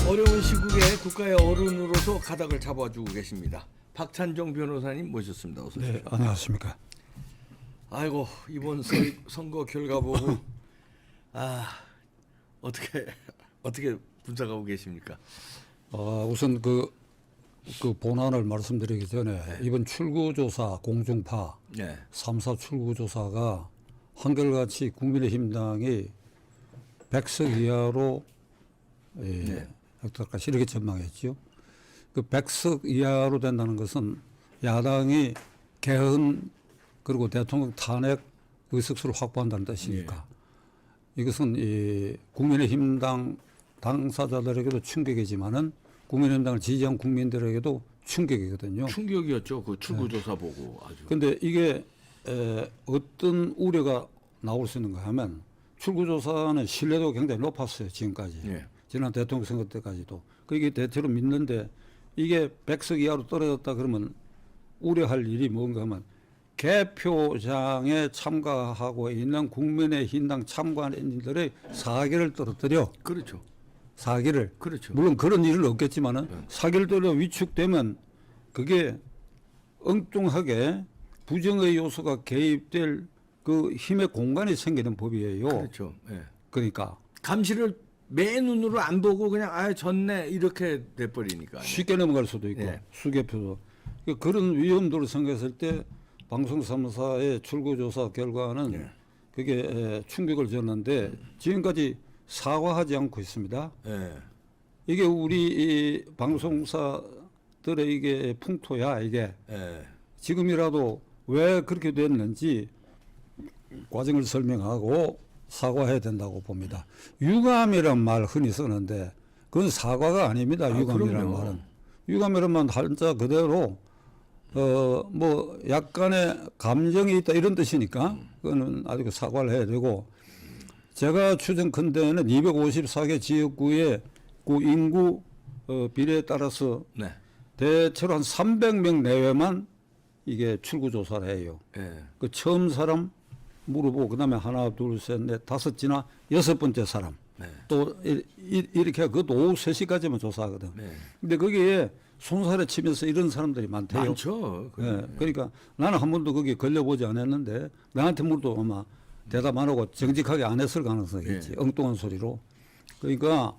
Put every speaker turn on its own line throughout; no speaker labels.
어려운 시국에 국가의 어른으로서 가닥을 잡아주고 계십니다. 박찬종 변호사님 모셨습니다. 어서 오십시오.
네, 안녕하십니까.
아이고 이번 선거 결과 보고 어떻게 분석하고 계십니까?
우선 그 본안을 말씀드리기 전에 이번 출구조사 공중파
네.
3사 출구조사가 한결같이 국민의힘당이 100석 이하로 획득할까 이렇게 전망했죠. 그 100석 이하로 된다는 것은 야당이 개헌 그리고 대통령 탄핵 의석수를 확보한다는 뜻이니까 이것은 이 국민의힘당 당사자들에게도 충격이지만은 국민의힘당을 지지한 국민들에게도 충격이거든요.
충격이었죠. 그 출구조사 보고 아주.
그런데 이게 어떤 우려가 나올 수 있는가 하면 출구조사는 신뢰도가 굉장히 높았어요. 지금까지.
예.
지난 대통령 선거 때까지도. 그게 대체로 믿는데 이게 100석 이하로 떨어졌다 그러면 우려할 일이 뭔가 하면 개표장에 참가하고 있는 국민의힘당 참관인들의 사기를 떨어뜨려.
그렇죠.
사기를.
그렇죠.
물론 그런 일은 없겠지만은 사기를 떨어 위축되면 그게 엉뚱하게 부정의 요소가 개입될 그 힘의 공간이 생기는 법이에요.
그렇죠. 예.
그러니까
감시를 매 눈으로 안 보고 그냥 졌네 이렇게 돼버리니까.
쉽게 넘어갈 수도 있고 수개표도 그런 위험도를 생각했을 때 방송 3사의 출구조사 결과는 그게 충격을 줬는데 지금까지 사과하지 않고 있습니다.
예.
이게 우리 이 방송사들의 이게 풍토야 이게. 지금이라도 왜 그렇게 됐는지 과정을 설명하고 사과해야 된다고 봅니다. 유감이란 말 흔히 쓰는데 그건 사과가 아닙니다. 유감이라는
그럼요.
말은. 유감이란 말은 한자 그대로 뭐 약간의 감정이 있다 이런 뜻이니까 그거는 아주 사과를 해야 되고 제가 추정컨대는 254개 지역구의 그 인구 비례에 따라서 대체로 한 300명 내외만 이게 출구조사를 해요. 그 처음 사람 물어보고 그다음에 하나 둘 셋 넷 다섯째나 여섯 번째 사람 또 이렇게 그것도 오후 3시까지만 조사하거든. 근데 거기에 손살에 치면서 이런 사람들이 많대요.
많죠.
그러니까 나는 한 번도 거기에 걸려보지 않았는데 나한테 물어도 아마 대답 안 하고 정직하게 안 했을 가능성이 있지. 엉뚱한 소리로. 그러니까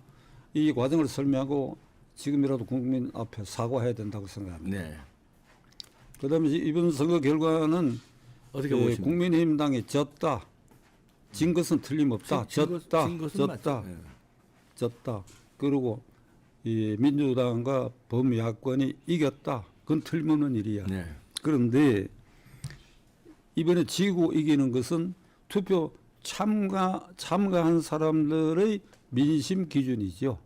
이 과정을 설명하고 지금이라도 국민 앞에 사과해야 된다고 생각합니다. 그다음에 이번 선거 결과는
어떻게 보십니까?
국민의힘당이 졌다. 진 것은 틀림없다. 졌다. 그리고 이 민주당과 범야권이 이겼다. 그건 틀림없는 일이야. 그런데 이번에 지고 이기는 것은 투표 참가한 사람들의 민심 기준이죠.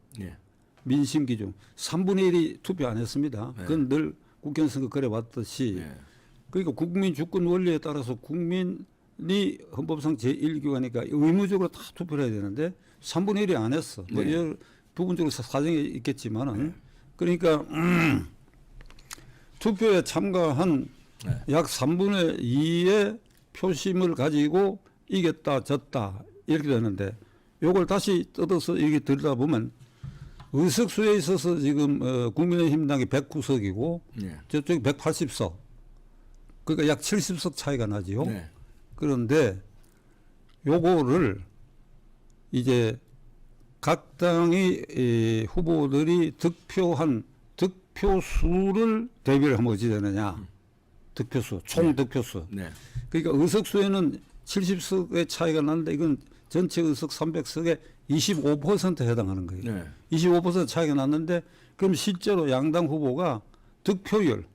민심 기준. 3분의 1이 투표 안 했습니다. 그건 늘 국회의원 선거 그래 왔듯이 그러니까 국민 주권 원리에 따라서 국민이 헌법상 제1기관이니까 의무적으로 다 투표를 해야 되는데 3분의 1이 안 했어. 뭐 여러 부분적으로 사정이 있겠지만은 그러니까 투표에 참가한 약 3분의 2의 표심을 가지고 이겼다 졌다 이렇게 되는데 요걸 다시 뜯어서 얘기 들다 보면 의석수에 있어서 지금 국민의힘당이 109석이고 저쪽이 180석. 그러니까 약 70석 차이가 나지요. 그런데 요거를 이제 각 당의 후보들이 득표한 득표수를 대비를 하면 어찌 되느냐. 득표수, 총 득표수. 그러니까 의석수에는 70석의 차이가 나는데 이건 전체 의석 300석에 25%에 해당하는 거예요. 25% 차이가 났는데 그럼 실제로 양당 후보가 득표율,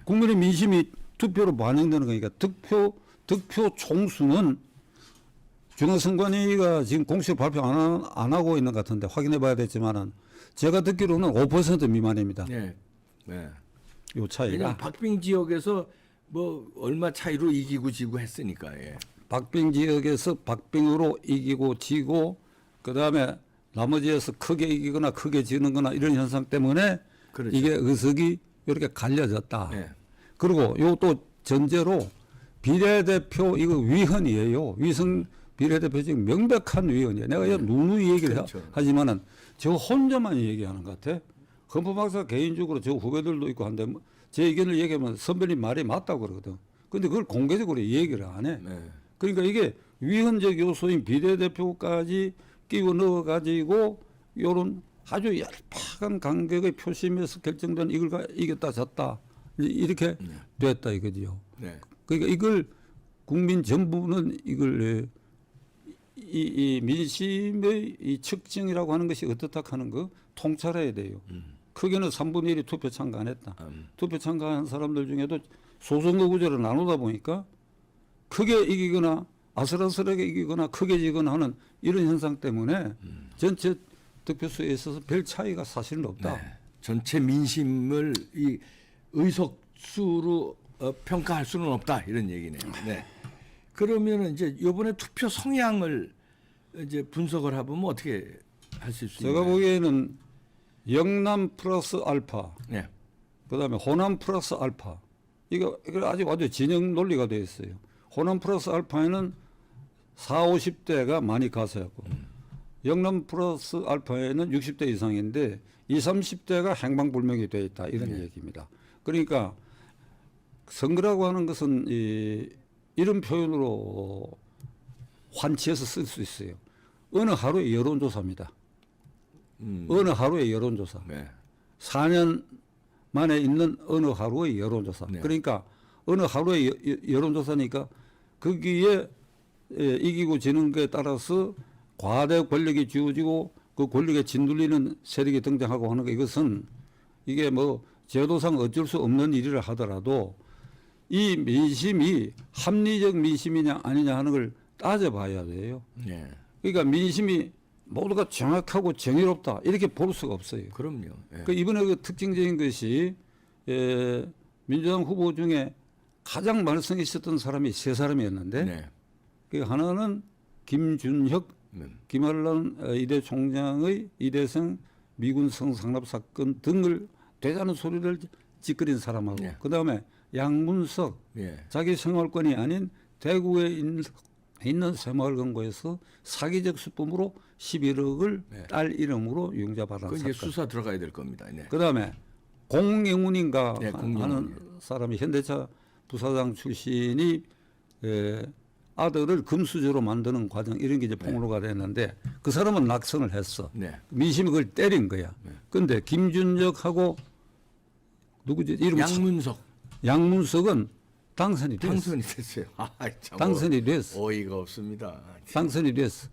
국민의 민심이 투표로 반영되는 거니까 득표 총수는 중앙선관위가 지금 공식 발표 안 하고 있는 것 같은데 확인해 봐야 되지만은 제가 듣기로는 5% 미만입니다. 요 차이가.
그냥 박빙 지역에서 뭐 얼마 차이로 이기고 지고 했으니까.
박빙 지역에서 박빙으로 이기고 지고 그다음에 나머지에서 크게 이기거나 크게 지는 거나 이런 현상 때문에 이게 의석이 이렇게 갈려졌다. 그리고 요 또 전제로 비례대표 이거 위헌이에요. 비례대표직 명백한 위헌이야. 내가 누누이 얘기를
그렇죠.
하지만은 저 혼자만 얘기하는 것 같아. 헌법학사 개인적으로 저 후배들도 있고 한데 제 의견을 얘기하면 선배님 말이 맞다고 그러거든. 근데 그걸 공개적으로 얘기를 안 해.
네.
그러니까 이게 위헌적 요소인 비례대표까지 끼워 넣어가지고 요런 아주 얄팍한 간격의 표심에서 결정된 이걸 이겼다 졌다 이렇게 됐다 이거지요.
네.
그러니까 이걸 국민 전부는 이걸 이 민심의 이 측정이라고 하는 것이 어떻다 하는 거 통찰해야 돼요. 크게는 3분의 1이 투표 참가 안 했다. 투표 참가한 사람들 중에도 소선거 구조를 나누다 보니까 크게 이기거나 아슬아슬하게 이기거나 크게 지거나 하는 이런 현상 때문에 전체 득표수에 있어서 별 차이가 사실은 없다.
네. 전체 민심을 이 의석수로 평가할 수는 없다 이런 얘기네요. 네. 그러면은 이제 이번에 투표 성향을 이제 분석을 해보면 어떻게 하실 수 있나요?
제가 보기에는 영남 플러스 알파,
네.
그다음에 호남 플러스 알파. 이거 아주 진영 논리가 되어 있어요. 호남 플러스 알파에는 40, 50대가 많이 가세하고 영남 플러스 알파에는 60대 이상인데 20, 30대가 행방불명이 되어 있다 이런 얘기입니다. 그러니까 선거라고 하는 것은 이런 표현으로 환치해서 쓸 수 있어요. 어느 하루의 여론조사입니다. 어느 하루의 여론조사.
네.
4년 만에 있는 어느 하루의 여론조사.
네.
그러니까 어느 하루의 여론조사니까 거기에 이기고 지는 것에 따라서 과대 권력이 쥐어지고 그 권력에 짓눌리는 세력이 등장하고 하는 거 이것은 이게 뭐 제도상 어쩔 수 없는 일이라 하더라도 이 민심이 합리적 민심이냐 아니냐 하는 걸 따져봐야 돼요.
네.
그러니까 민심이 모두가 정확하고 정의롭다 이렇게 볼 수가 없어요.
그럼요. 네.
그 이번에 그 특징적인 것이 민주당 후보 중에 가장 말썽이 있었던 사람이 세 사람이었는데
네.
그 하나는 김준혁, 김한란 이대 총장의 이대성 미군 성상납 사건 등을 되자는 소리를 찌끄린 사람하고
네.
그다음에 양문석
네.
자기 생활권이 아닌 대구에 있는 새마을금고에서 사기적 수법으로 11억을
네.
딸 이름으로 융자받은
그
사건.
이제 수사 들어가야 될 겁니다. 네.
그다음에 공영훈인가
네,
하는
공영훈.
사람이 현대차 부사장 출신이 아들을 금수저로 만드는 과정 이런 게 이제 폭로가 됐는데 그 사람은 낙선을 했어.
네.
민심이 그걸 때린 거야. 그런데 김준혁하고 누구지? 이름 양문석은 당선이 됐어.
당선이 됐어요. 아, 참
당선이 됐어.
어이가 없습니다.
당선이 됐어.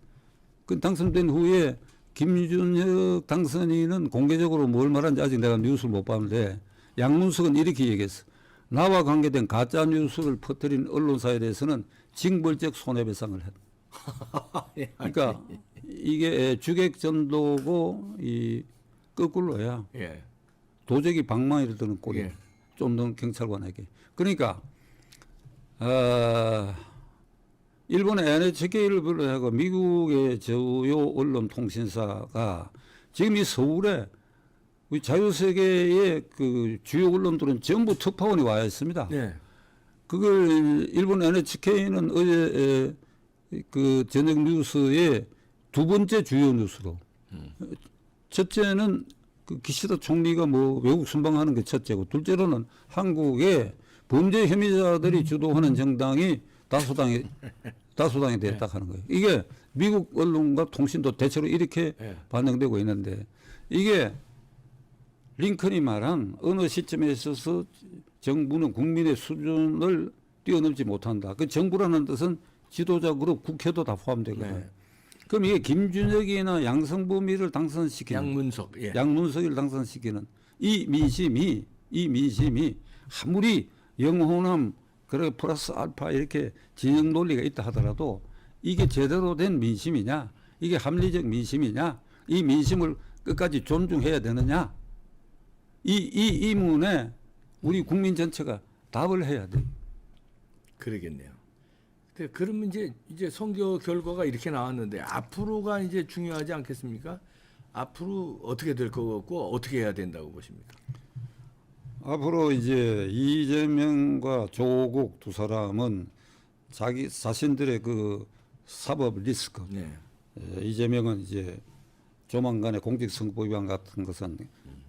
그 당선된 후에 김준혁 당선인은 공개적으로 뭘 말하는지 아직 내가 뉴스를 못 봤는데 양문석은 이렇게 얘기했어. 나와 관계된 가짜 뉴스를 퍼뜨린 언론사에 대해서는 징벌적 손해배상을 했다. 그러니까 이게 주객전도고 이 거꾸로야.
예.
도적이 방망이를 드는 꼴이
예.
좀 더 경찰관에게. 그러니까 일본의 NHK를 비롯하고 미국의 주요 언론 통신사가 지금 이 서울에 우리 자유세계의 그 주요 언론들은 전부 특파원이 와 있습니다.
네.
그걸 일본 NHK는 어제 그 저녁 뉴스의 두 번째 주요 뉴스로 첫째는 그 기시다 총리가 뭐 외국 순방하는 게 첫째고 둘째로는 한국의 범죄 혐의자들이 주도하는 정당이 다수당이 됐다 하는 거예요. 이게 미국 언론과 통신도 대체로 이렇게
네.
반영되고 있는데 이게 링컨이 말한 어느 시점에 있어서 정부는 국민의 수준을 뛰어넘지 못한다. 그 정부라는 뜻은 지도자 그룹 국회도 다 포함되거든요.
네.
그럼 이게 김준혁이나 양성범위를 당선시키는
양문석. 예.
양문석을 당선시키는 이 민심이 아무리 영호남 그래 플러스 알파 이렇게 진영 논리가 있다 하더라도 이게 제대로 된 민심이냐 이게 합리적 민심이냐 이 민심을 끝까지 존중해야 되느냐 이 문에 우리 국민 전체가 답을 해야 돼요.
그러겠네요. 근데 그러면 이제 선거 결과가 이렇게 나왔는데 앞으로가 이제 중요하지 않겠습니까? 앞으로 어떻게 될 것 같고 어떻게 해야 된다고 보십니까?
앞으로 이제 이재명과 조국 두 사람은 자기 자신들의 그 사법 리스크.
네.
이재명은 이제 조만간에 공직선거법 위반 같은 것은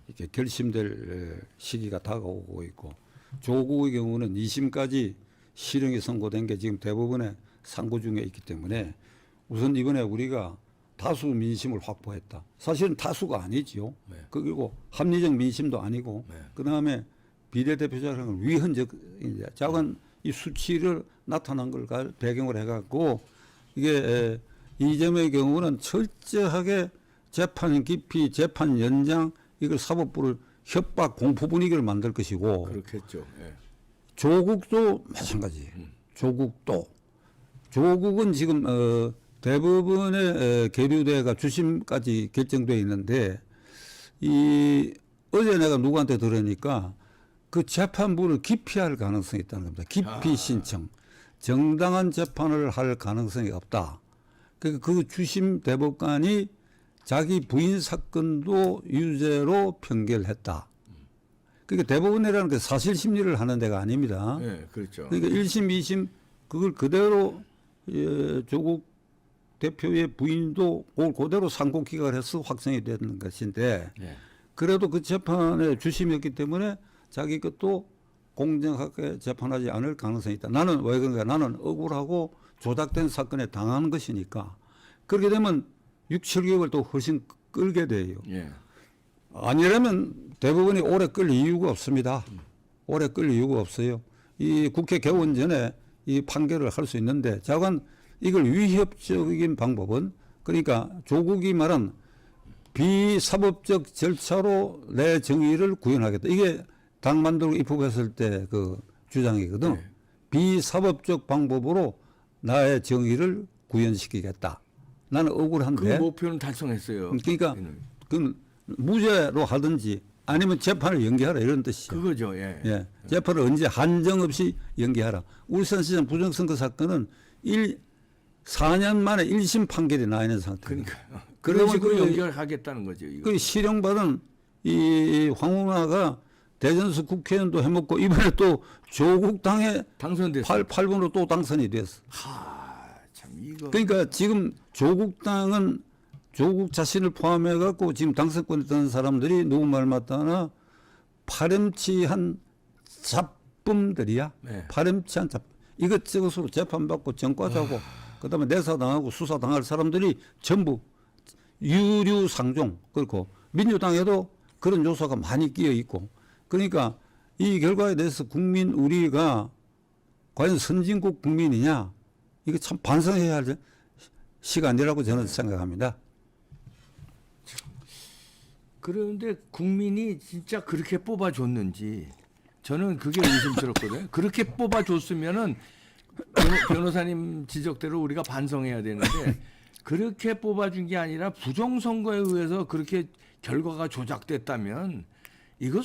이렇게 결심될 시기가 다가오고 있고 조국의 경우는 2심까지 실형이 선고된 게 지금 대법원에 상고 중에 있기 때문에 우선 이번에 우리가 다수 민심을 확보했다. 사실은 다수가 아니지요.
네.
그리고 합리적 민심도 아니고
네.
그다음에 비례대표자라는 건 위헌적 이제 작은 이 수치를 나타난 걸 배경으로 해갖고 이게 이재명의 경우는 철저하게 재판 깊이 재판 연장 이걸 사법부를 협박 공포 분위기를 만들 것이고
그렇겠죠. 예.
조국도 마찬가지. 조국은 지금 대법원에 계류돼가 주심까지 결정돼 있는데 이 어제 내가 누구한테 들으니까 그 재판부를 기피할 가능성이 있다는 겁니다. 기피 신청. 정당한 재판을 할 가능성이 없다. 그러니까 그 주심 대법관이 자기 부인 사건도 유죄로 판결했다. 그러니까 대법원이라는 게 사실 심리를 하는 데가 아닙니다.
네, 그렇죠.
그러니까 1심, 2심 그걸 그대로 조국 대표의 부인도 그대로 상고 기각을 해서 확정이 되는 것인데
네.
그래도 그 재판에 주심이었기 때문에 자기 것도 공정하게 재판하지 않을 가능성이 있다. 나는 왜 그런가? 나는 억울하고 조작된 사건에 당한 것이니까. 그렇게 되면 6, 7개월 또 훨씬 끌게 돼요.
예.
아니라면 대법원이 오래 끌 이유가 없습니다. 오래 끌 이유가 없어요. 이 국회 개원 전에 이 판결을 할 수 있는데 자관 이걸 위협적인 방법은 그러니까 조국이 말한 비사법적 절차로 내 정의를 구현하겠다. 이게 당 만들고 입법했을 때 그 주장이거든.
네.
비사법적 방법으로 나의 정의를 구현시키겠다. 나는 억울한데.
그 목표는 달성했어요.
그러니까 그 무죄로 하든지 아니면 재판을 연기하라 이런 뜻이에요.
그거죠. 예.
예. 재판을 언제 한정 없이 연기하라. 울산시장 부정선거 사건은 4년 만에 1심 판결이 나 있는 상태입니다.
그러니까 그런
그러면
식으로
그-
연결하겠다는 거죠. 이거.
그 실형받은 이 황운하가 대전수 국회의원도 해먹고 이번에 또 조국당에
당선됐어요.
8번으로 또 당선이 됐어.
참 이거.
그러니까 지금 조국당은 조국 자신을 포함해 갖고 지금 당선권에 드는 사람들이 누구 말 맞다나 파렴치한 잡범들이야.
네.
파렴치한 잡. 이것저것으로 재판받고 전과자고 그다음에 내사당하고 수사당할 사람들이 전부 유류상종 그렇고 민주당에도 그런 요소가 많이 끼어 있고 그러니까 이 결과에 대해서 국민 우리가 과연 선진국 국민이냐 이거 참 반성해야 할 시간이라고 저는 생각합니다.
그런데 국민이 진짜 그렇게 뽑아줬는지 저는 그게 의심스럽거든요. 그렇게 뽑아줬으면은 변호사님 지적대로 우리가 반성해야 되는데 그렇게 뽑아준 게 아니라 부정선거에 의해서 그렇게 결과가 조작됐다면 이거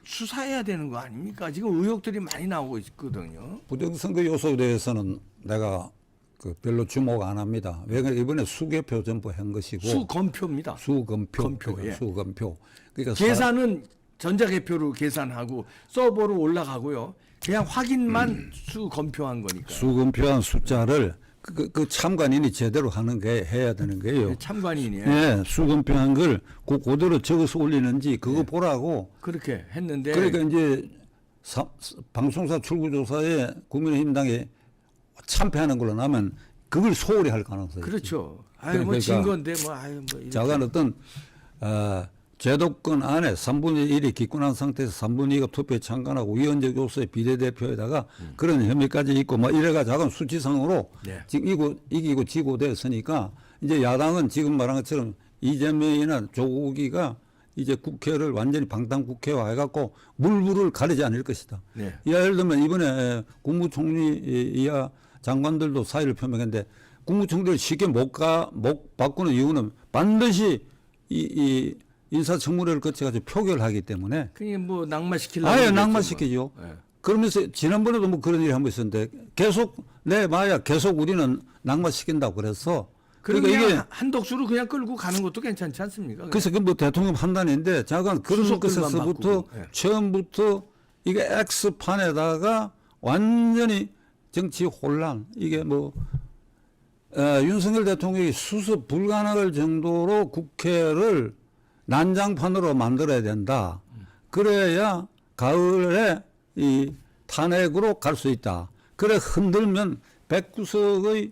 수사해야 되는 거 아닙니까? 지금 의혹들이 많이 나오고 있거든요.
부정선거 요소에 대해서는 내가 그 별로 주목 안 합니다. 왜냐하면 이번에 수개표 전부 한 것이고
수검표입니다.
수검표,
검표,
그러니까
예.
수검표. 그러니까
계산은 전자개표로 계산하고 서버로 올라가고요. 그냥 확인만 수검표한 거니까.
수검표한 숫자를 그 참관인이 제대로 하는 게 해야 되는 거예요.
참관인이에요.
예, 수검표한 걸 그대로 적어서 올리는지 그거 보라고.
그렇게 했는데
그러니까 이제 방송사 출구조사에 국민의힘당에 참패하는 걸로 나면 그걸 소홀히 할 가능성이 있죠.
그렇죠. 아유 뭐 진 건데 뭐 아유 뭐 이렇게.
자가 어떤 제도권 안에 3분의 1이 기권한 상태에서 3분의 2가 투표에 참관하고 위헌적 요소의 비례대표에다가 그런 혐의까지 있고 뭐 이래가 작은 수치상으로
네.
지금 이기고 지고 됐으니까 이제 야당은 지금 말한 것처럼 이재명이나 조국이가 이제 국회를 완전히 방탄국회화 해갖고 물불을 가리지 않을 것이다.
네.
예를 들면 이번에 국무총리 이하 장관들도 사의를 표명했는데 국무총리를 쉽게 못 바꾸는 이유는 반드시 이 인사청문회를 거쳐가지고 표결하기 때문에
그냥 뭐 낙마시키려고
아예
그랬죠,
낙마시키죠.
뭐. 네.
그러면서 지난번에도 뭐 그런 일이 한 번 있었는데 계속 내봐야 계속 우리는 낙마시킨다고 그래서
그러니까
그러니까 이게
한독수로 그냥 끌고 가는 것도 괜찮지 않습니까?
그래서 그 뭐 대통령 판단인데 잠깐 그런
수석들만
것에서부터
바꾸고, 예.
처음부터 이게 X판에다가 완전히 정치 혼란 이게 뭐 윤석열 대통령이 수습 불가능할 정도로 국회를 난장판으로 만들어야 된다. 그래야 가을에 이 탄핵으로 갈 수 있다. 그래 흔들면 109석의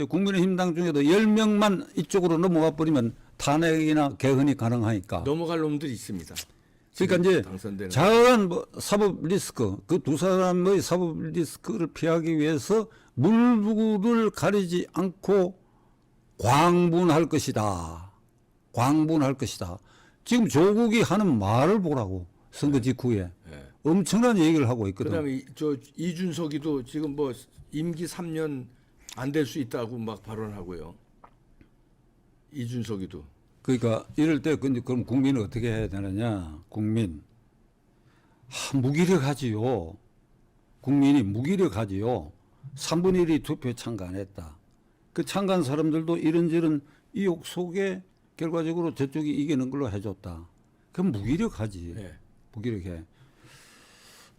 국민의힘당 중에도 10명만 이쪽으로 넘어가 버리면 탄핵이나 개헌이 가능하니까.
넘어갈 놈들이 있습니다.
그러니까 이제
당선되는.
자그한 사법 리스크, 그 두 사람의 사법 리스크를 피하기 위해서 물불을 가리지 않고 광분할 것이다. 광분할 것이다. 지금 조국이 하는 말을 보라고 선거 직후에 엄청난 얘기를 하고 있거든.
그다음에 저 이준석이도 지금 뭐 임기 3년 안 될 수 있다고 막 발언하고요. 이준석이도.
그러니까 이럴 때 근데 그럼 국민은 어떻게 해야 되느냐? 국민 무기력하지요. 국민이 무기력하지요. 3분의 1이 투표에 참가 안 했다. 그 참가한 사람들도 이런저런 의혹 속에 결과적으로 저쪽이 이기는 걸로 해줬다. 그럼 무기력하지.
네.
무기력해.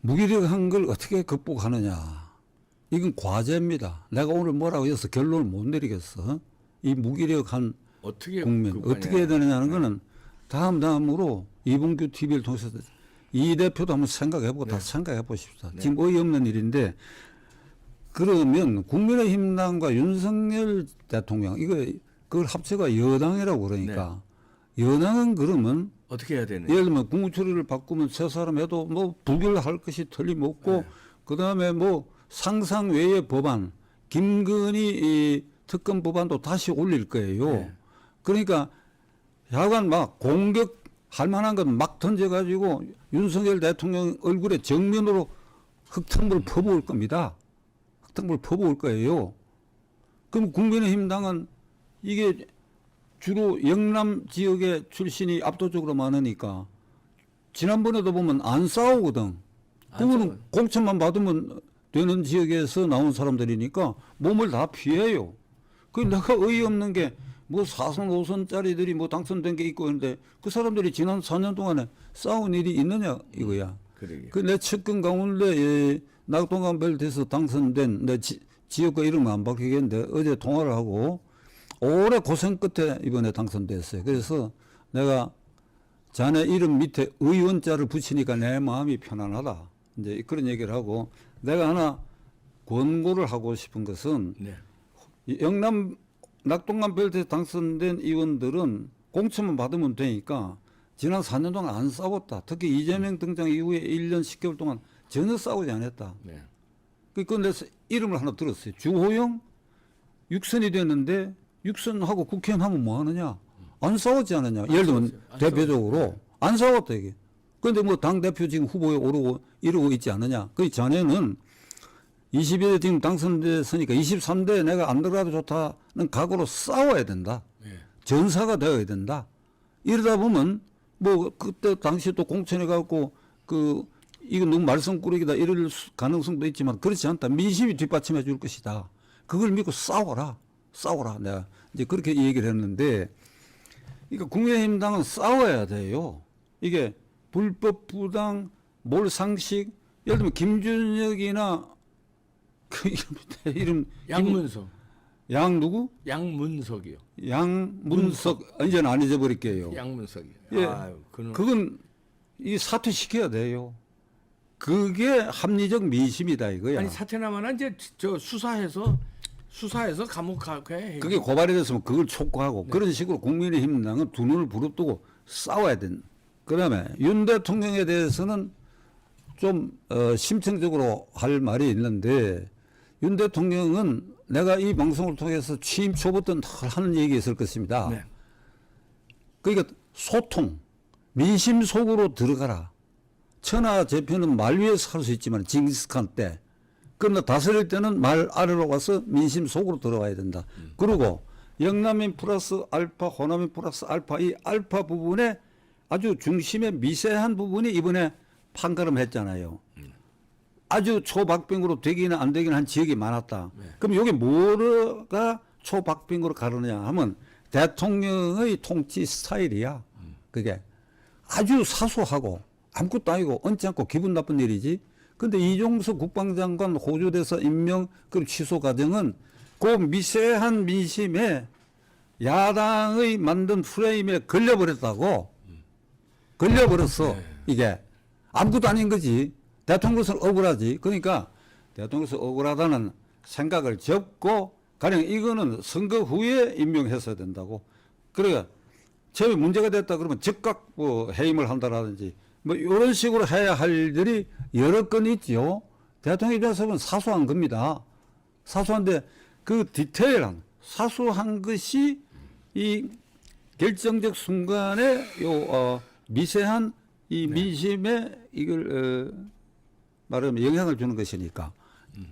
무기력한 걸 어떻게 극복하느냐. 이건 과제입니다. 내가 오늘 뭐라고 해서 결론을 못 내리겠어. 이 무기력한
어떻게
국민
극복하냐.
어떻게 해야 되느냐는 거는 다음으로 이봉규 TV를 통해서 이 대표도 한번 생각해보고 다 생각해 보십시다. 지금 어이없는 일인데 그러면 국민의힘당과 윤석열 대통령 그걸 합쳐가 여당이라고 그러니까 여당은 그러면
어떻게 해야 되느냐.
예를 들면 국무처리를 바꾸면 세 사람 해도 뭐 부결할 것이 틀림없고 그다음에 뭐 상상 외의 법안 김건희 이 특검 법안도 다시 올릴 거예요. 그러니까 야간 막 공격할 만한 건 막 던져가지고 윤석열 대통령 얼굴에 정면으로 흙탕물 퍼부을 겁니다. 흙탕물 퍼부을 거예요. 그럼 국민의힘당은 이게 주로 영남 지역의 출신이 압도적으로 많으니까 지난번에도 보면 안 싸우거든. 그거는 공천만 받으면 되는 지역에서 나온 사람들이니까 몸을 다 피해요. 그 내가 어이없는 게 뭐 4선 5선짜리들이 뭐 당선된 게 있고 있는데 그 사람들이 지난 4년 동안에 싸운 일이 있느냐 이거야. 그 내 측근 가운데 낙동강 벨트에서 당선된 내 지역과 이름 안 밝히겠는데 어제 통화를 하고 오래 고생 끝에 이번에 당선됐어요. 그래서 내가 자네 이름 밑에 의원자를 붙이니까 내 마음이 편안하다. 이제 그런 얘기를 하고 내가 하나 권고를 하고 싶은 것은 영남 낙동강 벨트에 당선된 의원들은 공천만 받으면 되니까 지난 4년 동안 안 싸웠다. 특히 이재명 등장 이후에 1년 10개월 동안 전혀 싸우지 않았다. 그래서 이름을 하나 들었어요. 주호영 6선이 됐는데 6선하고 국회의원 하면 뭐 하느냐. 안 싸웠지 않느냐. 예를 들면 대표적으로 안 싸웠다 이게. 그런데 뭐 당대표 지금 후보에 오르고 이러고 있지 않느냐. 그 자네는 20대 지금 당선됐으니까 23대에 내가 안 들어가도 좋다는 각오로 싸워야 된다. 전사가 되어야 된다. 이러다 보면 뭐 그때 당시 또 공천해 갖고 이거 너무 말썽꾸러기다 이럴 가능성도 있지만 그렇지 않다. 민심이 뒷받침해 줄 것이다. 그걸 믿고 싸워라. 내가 이제 그렇게 얘기를 했는데 그러니까 국민의힘당은 싸워야 돼요. 이게 불법 부당 몰상식 예를 들면 김준혁이나 그 이름
양문석.
양 누구?
양문석이요.
양문석 이제는 안 잊어버릴게요.
양문석이요.
예,
아유,
그건 이 사퇴시켜야 돼요. 그게 합리적 민심이다 이거야.
아니 사퇴나마나 이제 저 수사해서 감옥 가게.
그게 고발이 됐으면 그걸 촉구하고 그런 식으로 국민의힘당은 두 눈을 부릅뜨고 싸워야 된. 그다음에 윤 대통령에 대해서는 좀 심층적으로 할 말이 있는데 윤 대통령은 내가 이 방송을 통해서 취임 초부터 하는 얘기 있을 것입니다. 그러니까 소통, 민심 속으로 들어가라. 천하제표는 말 위에서 할 수 있지만 징기스칸 때. 그러나 다스릴 때는 말 아래로 와서 민심 속으로 들어와야 된다. 그리고 영남인 플러스 알파, 호남인 플러스 알파 이 알파 부분에 아주 중심의 미세한 부분이 이번에 판가름했잖아요. 아주 초박빙으로 되기는 안 되기는 한 지역이 많았다. 그럼 여기 뭐가 초박빙으로 가르느냐 하면 대통령의 통치 스타일이야. 그게 아주 사소하고 아무것도 아니고 얹지 않고 기분 나쁜 일이지. 근데 이종석 국방장관 호주대사 임명 그 취소 과정은 그 미세한 민심에 야당의 만든 프레임에 걸려버렸다고. 걸려버렸어. 이게 아무것도 아닌 거지. 대통령으로서 억울하지. 그러니까 대통령으로서 억울하다는 생각을 접고 가령 이거는 선거 후에 임명했어야 된다고. 그러니까 처음에 문제가 됐다 그러면 즉각 뭐 해임을 한다라든지 뭐 이런 식으로 해야 할 일들이 여러 건 있죠. 대통령 입장에서는 사소한 겁니다. 사소한데 그 디테일한 사소한 것이 이 결정적 순간에 요 미세한 이 민심에 이걸 말하면 영향을 주는 것이니까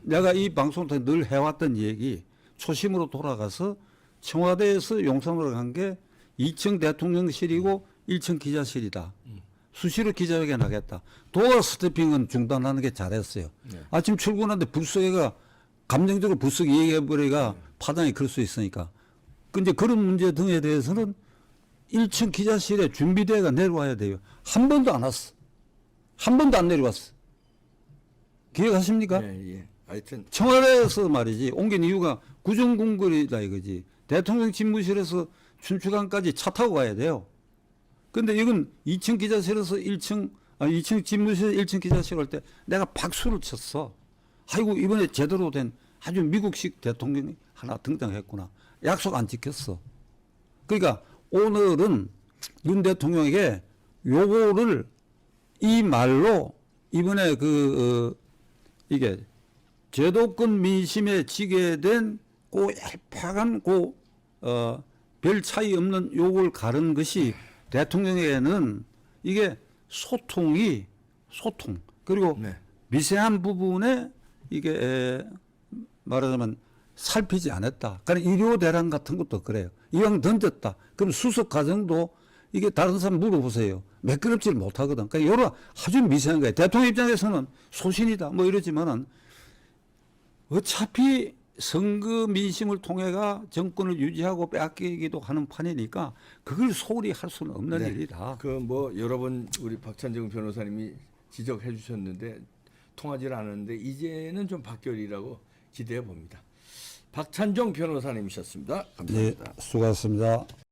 내가 이 방송을 통해 늘 해왔던 얘기 초심으로 돌아가서 청와대에서 용산으로 간 게 2층 대통령실이고 1층 기자실이다. 수시로 기자회견 하겠다. 도어 스태핑은 중단하는 게 잘했어요. 네. 아침 출근하는데 불쑥애가 감정적으로 불쑥 얘기해버리가 파장이 클 수 있으니까. 근데 그런 문제 등에 대해서는 1층 기자실에 준비대가 내려와야 돼요. 한 번도 안 왔어. 한 번도 안 내려왔어. 기억하십니까?
예, 예. 하여튼
청와대에서 말이지 옮긴 이유가 구정궁궐이다 이거지. 대통령 집무실에서 춘추관까지 차 타고 가야 돼요. 근데 이건 2층 기자실에서 2층 집무실 1층 기자실 할 때 내가 박수를 쳤어. 아이고 이번에 제대로 된 아주 미국식 대통령이 하나 등장했구나. 약속 안 지켰어. 그러니까 오늘은 윤 대통령에게 요거를 이 말로 이번에 이게 제도권 민심에 지게 된 그 얄팍한 별 차이 없는 요걸 가른 것이 대통령에게는 이게 소통 그리고
네.
미세한 부분에 이게 말하자면 살피지 않았다. 그러니까 일요 대란 같은 것도 그래요. 이왕 던졌다. 그럼 수습 과정도 이게 다른 사람 물어보세요. 매끄럽지를 못하거든. 그러니까 여러 아주 미세한 거예요. 대통령 입장에서는 소신이다 뭐 이러지만은 어차피 선거 민심을 통해가 정권을 유지하고 빼앗기기도 하는 판이니까 그걸 소홀히 할 수는 없는
네.
일이다.
그 뭐 여러 번 우리 박찬정 변호사님이 지적해 주셨는데 통하지 않았는데 이제는 좀 바뀌리라고 기대해 봅니다. 박찬정 변호사님이셨습니다. 감사합니다.
네, 수고하셨습니다.